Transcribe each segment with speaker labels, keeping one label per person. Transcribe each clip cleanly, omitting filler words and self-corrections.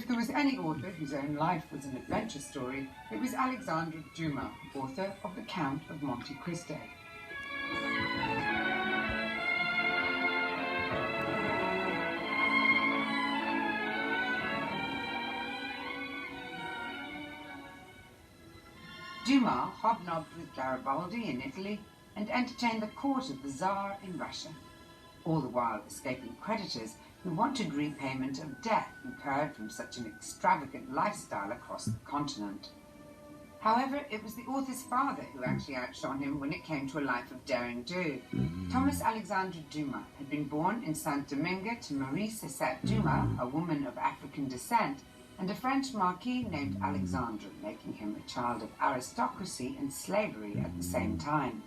Speaker 1: If there was any author whose own life was an adventure story, it was Alexandre Dumas, author of The Count of Monte Cristo. Dumas hobnobbed with Garibaldi in Italy and entertained the court of the Tsar in Russia, all the while escaping creditors who wanted repayment of debt incurred from such an extravagant lifestyle across the continent. However, it was the author's father who actually outshone him when it came to a life of daring-do. Thomas Alexandre Dumas had been born in Saint-Domingue to Marie Cécile Dumas, a woman of African descent, and a French marquis named Alexandre, making him a child of aristocracy and slavery at the same time.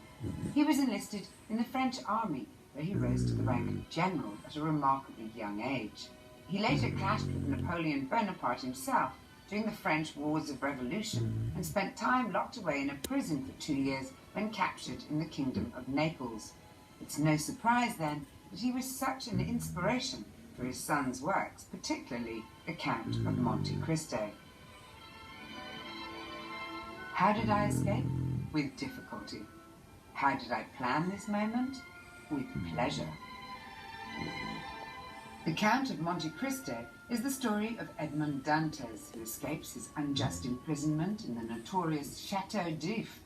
Speaker 1: He was enlisted in the French army, where he rose to the rank of general at a remarkably young age. He later clashed with Napoleon Bonaparte himself during the French Wars of Revolution and spent time locked away in a prison for 2 years when captured in the Kingdom of Naples. It's no surprise, then, that he was such an inspiration for his son's works, particularly The Count of Monte Cristo. How did I escape? With difficulty. How did I plan this moment? With pleasure. The Count of Monte Cristo is the story of Edmond Dantes, who escapes his unjust imprisonment in the notorious Chateau d'If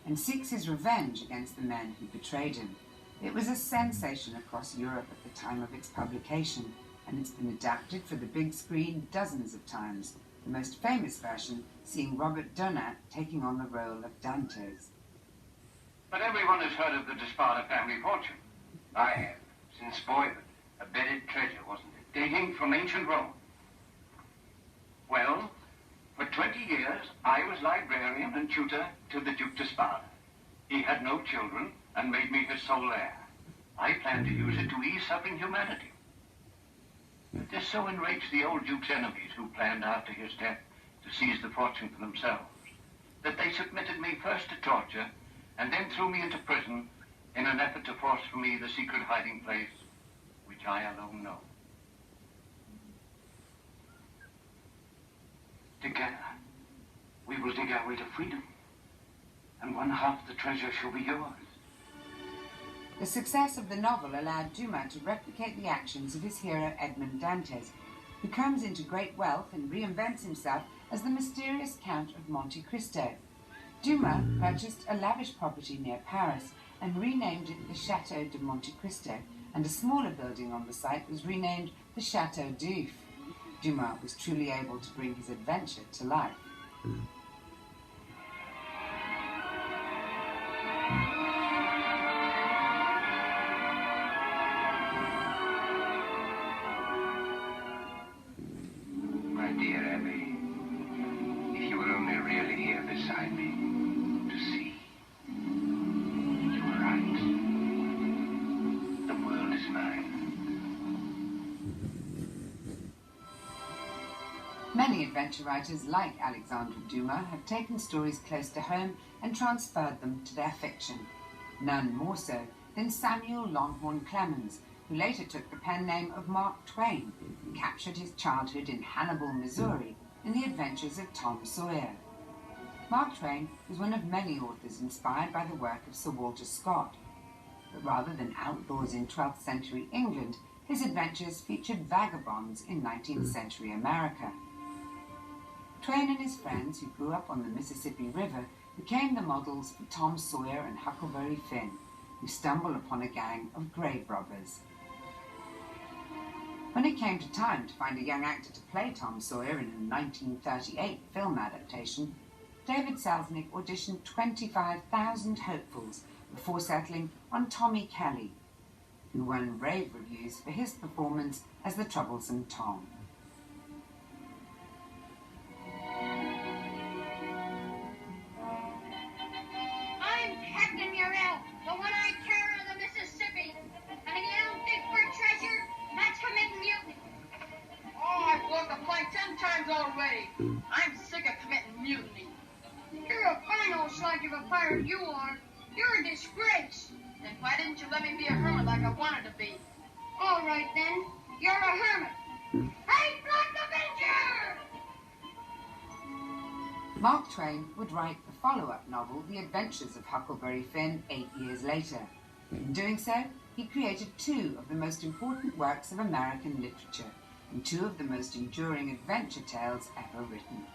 Speaker 1: and seeks his revenge against the men who betrayed him. It was a sensation across Europe at the time of its publication, and it's been adapted for the big screen dozens of times, the most famous version seeing Robert Donat taking on the role of Dantes.
Speaker 2: But everyone has heard of the Sparta family fortune. I have, since boyhood. A buried treasure, wasn't it? Dating from ancient Rome. Well, for 20 years, I was librarian and tutor to the Duke de Sparta. He had no children and made me his sole heir. I planned to use it to ease suffering humanity. But this so enraged the old Duke's enemies, who planned after his death to seize the fortune for themselves, that they submitted me first to torture and then threw me into prison in an effort to force from me the secret hiding place which I alone know. Together, we will dig our way to freedom, and one half the treasure shall be yours.
Speaker 1: The success of the novel allowed Dumas to replicate the actions of his hero Edmond Dantes, who comes into great wealth and reinvents himself as the mysterious Count of Monte Cristo. Dumas purchased a lavish property near Paris and renamed it the Chateau de Monte Cristo, and a smaller building on the site was renamed the Chateau d'If. Dumas was truly able to bring his adventure to life.
Speaker 2: My dear Abby, if you were only really here beside me to see. You were right. The world is mine.
Speaker 1: Many adventure writers like Alexandre Dumas have taken stories close to home and transferred them to their fiction. None more so than Samuel Longhorn Clemens, who later took the pen name of Mark Twain and captured his childhood in Hannibal, Missouri, in the adventures of Tom Sawyer. Mark Twain was one of many authors inspired by the work of Sir Walter Scott. But rather than outlaws in 12th century England, his adventures featured vagabonds in 19th century America. Twain and his friends, who grew up on the Mississippi River, became the models for Tom Sawyer and Huckleberry Finn, who stumble upon a gang of grave robbers. When it came to time to find a young actor to play Tom Sawyer in a 1938 film adaptation, David Selznick auditioned 25,000 hopefuls before settling on Tommy Kelly, who won rave reviews for his performance as the troublesome Tom.
Speaker 3: I'm Captain Mariella, the one-eyed terror of the Mississippi. And if you don't dig for treasure, that's committing mutiny.
Speaker 4: Oh, I've blown the plank 10 times already. I'm sick of committing mutiny.
Speaker 3: You're a fine old slug of a pirate, you are. You're a disgrace.
Speaker 4: Then why didn't you let me be a hermit like I wanted to be?
Speaker 3: All right, then. You're a hermit. Hey, Black Avenger!
Speaker 1: Mark Twain would write the follow-up novel, The Adventures of Huckleberry Finn, 8 years later. In doing so, he created two of the most important works of American literature and two of the most enduring adventure tales ever written.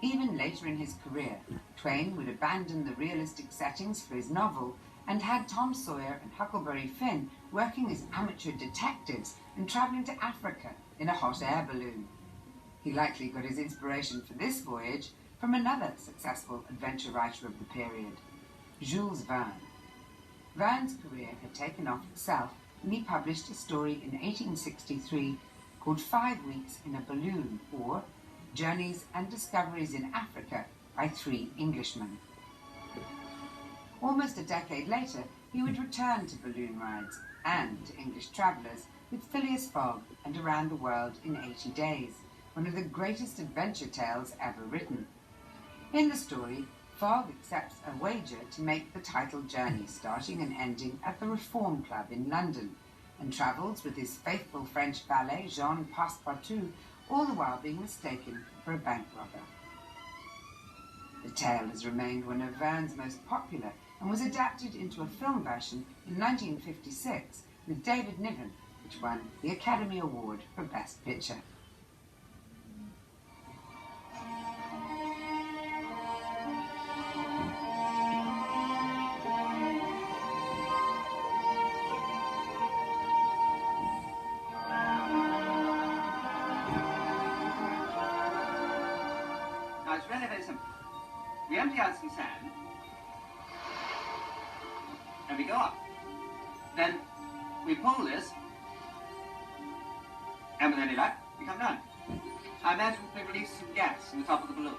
Speaker 1: Even later in his career, Twain would abandon the realistic settings for his novel and had Tom Sawyer and Huckleberry Finn working as amateur detectives and travelling to Africa in a hot air balloon. He likely got his inspiration for this voyage from another successful adventure writer of the period, Jules Verne. Verne's career had taken off itself when he published a story in 1863 called 5 Weeks in a Balloon, or Journeys and Discoveries in Africa by Three Englishmen. Almost a decade later, he would return to balloon rides and to English travellers with Phileas Fogg and Around the World in 80 Days, one of the greatest adventure tales ever written. In the story, Fogg accepts a wager to make the title journey, starting and ending at the Reform Club in London, and travels with his faithful French valet, Jean Passepartout, all the while being mistaken for a bank robber. The tale has remained one of Verne's most popular and was adapted into a film version in 1956 with David Niven, which won the Academy Award for Best Picture.
Speaker 5: Now, it's really very simple. We empty out some sand, and we go up. Then we pull this, and with any luck, we come down. I imagine we release some gas in the top of the balloon.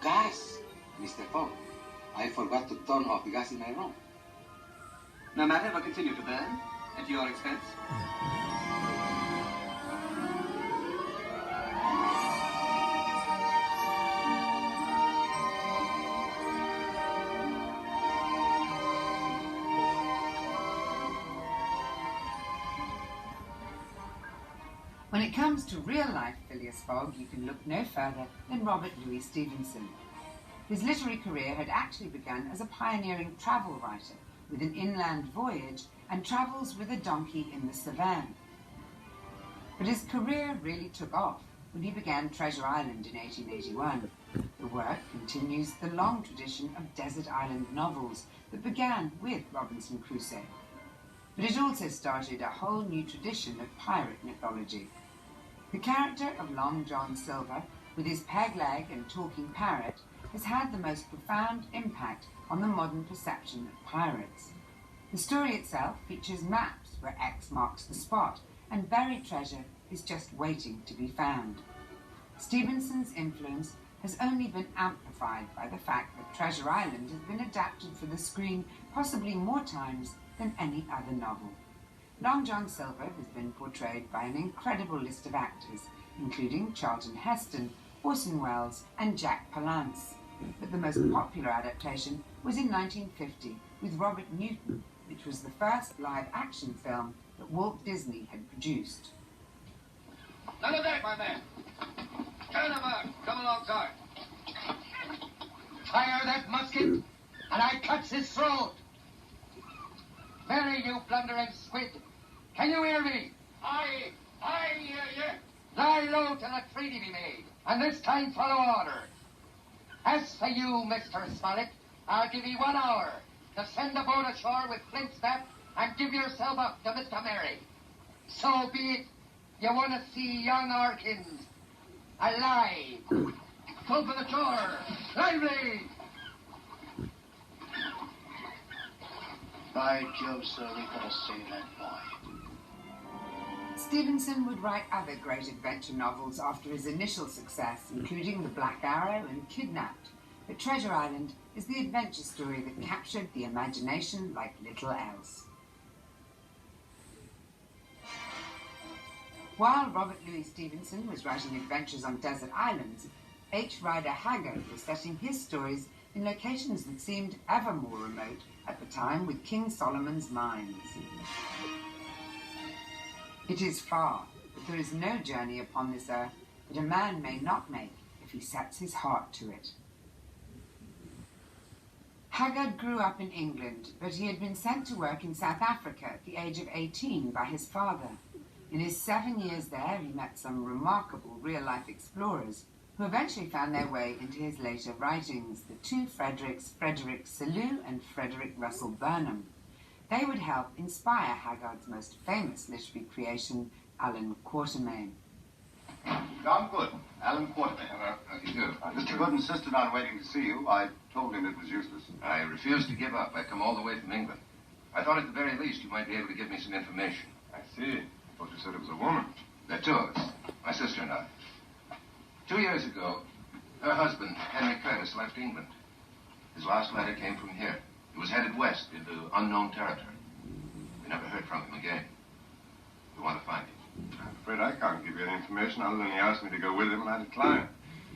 Speaker 6: Gas, Mr. Fogg. I forgot to turn off the gas in my room.
Speaker 5: No matter, we'll continue to burn at your expense.
Speaker 1: When it comes to real-life Phileas Fogg, you can look no further than Robert Louis Stevenson. His literary career had actually begun as a pioneering travel writer with an inland voyage and travels with a donkey in the Savannah. But his career really took off when he began Treasure Island in 1881. The work continues the long tradition of desert island novels that began with Robinson Crusoe. But it also started a whole new tradition of pirate mythology. The character of Long John Silver, with his peg leg and talking parrot, has had the most profound impact on the modern perception of pirates. The story itself features maps where X marks the spot, and buried treasure is just waiting to be found. Stevenson's influence has only been amplified by the fact that Treasure Island has been adapted for the screen possibly more times than any other novel. Long John Silver has been portrayed by an incredible list of actors, including Charlton Heston, Orson Welles, and Jack Palance. But the most popular adaptation was in 1950 with Robert Newton, which was the first live-action film that Walt Disney had produced.
Speaker 7: None of that, my man. Turn him out. Come alongside.
Speaker 8: Fire that musket, and I cuts his throat. Mary, you blundering squid. Can you hear me?
Speaker 7: I hear you.
Speaker 8: Lie low till a treaty be made, and this time follow order. As for you, Mr. Smollett, I'll give you 1 hour to send a boat ashore with flint snap and give yourself up to Mr. Mary. So be it. You want to see young Arkins alive. Go for the shore. Lively!
Speaker 7: By Jove, sir, we've got to save that boy.
Speaker 1: Stevenson would write other great adventure novels after his initial success, including The Black Arrow and Kidnapped. But Treasure Island is the adventure story that captured the imagination like little else. While Robert Louis Stevenson was writing adventures on desert islands, H. Rider Haggard was setting his stories in locations that seemed ever more remote at the time with King Solomon's mines. It is far, but there is no journey upon this earth that a man may not make if if he sets his heart to it. Haggard grew up in England, but he had been sent to work in South Africa at the age of 18 by his father. In his 7 years there, he met some remarkable real-life explorers who eventually found their way into his later writings, the two Fredericks, Frederick Selous and Frederick Russell Burnham. They would help inspire Haggard's most famous literary creation, Allan Quatermain.
Speaker 9: John Good, Allan Quatermain. How do you do? Mr. Good insisted on waiting to see you. I told him it was useless.
Speaker 10: I refused to give up. I've come all the way from England. I thought at the very least you might be able to give me some information.
Speaker 9: I see. I thought you said it was a woman.
Speaker 10: There are two of us, my sister and I. 2 years ago, her husband, Henry Curtis, left England. His last letter came from here. He was headed west into unknown territory. We never heard from him again. We want to find him.
Speaker 9: I'm afraid I can't give you any information other than he asked me to go with him, and I declined.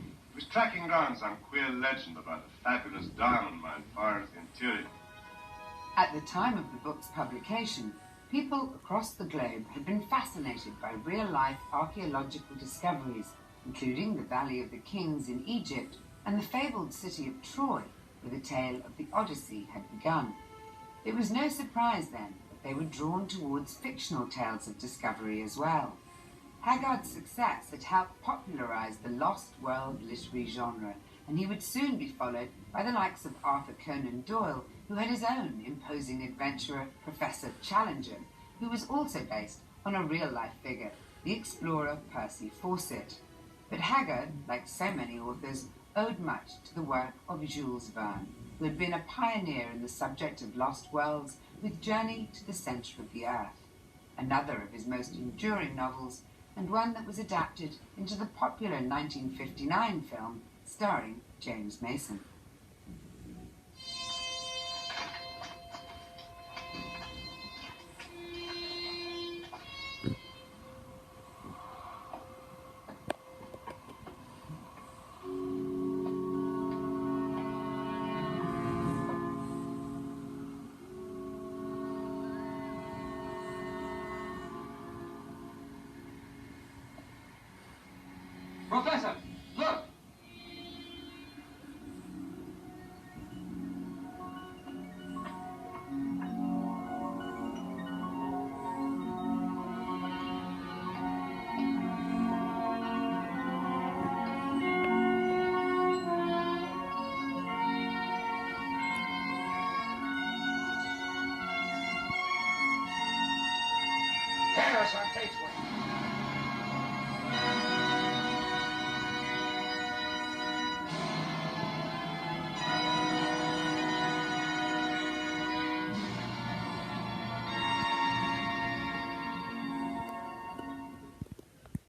Speaker 9: He was tracking down some queer legend about a fabulous diamond mine far into the interior.
Speaker 1: At the time of the book's publication, people across the globe had been fascinated by real-life archaeological discoveries, including the Valley of the Kings in Egypt and the fabled city of Troy, where the tale of the Odyssey had begun. It was no surprise then that they were drawn towards fictional tales of discovery as well. Haggard's success had helped popularize the Lost World literary genre, and he would soon be followed by the likes of Arthur Conan Doyle, who had his own imposing adventurer, Professor Challenger, who was also based on a real-life figure, the explorer Percy Fawcett. But Haggard, like so many authors, owed much to the work of Jules Verne, who had been a pioneer in the subject of lost worlds with Journey to the Centre of the Earth, another of his most enduring novels, and one that was adapted into the popular 1959 film starring James Mason.
Speaker 7: Professor, look! There's our gateway.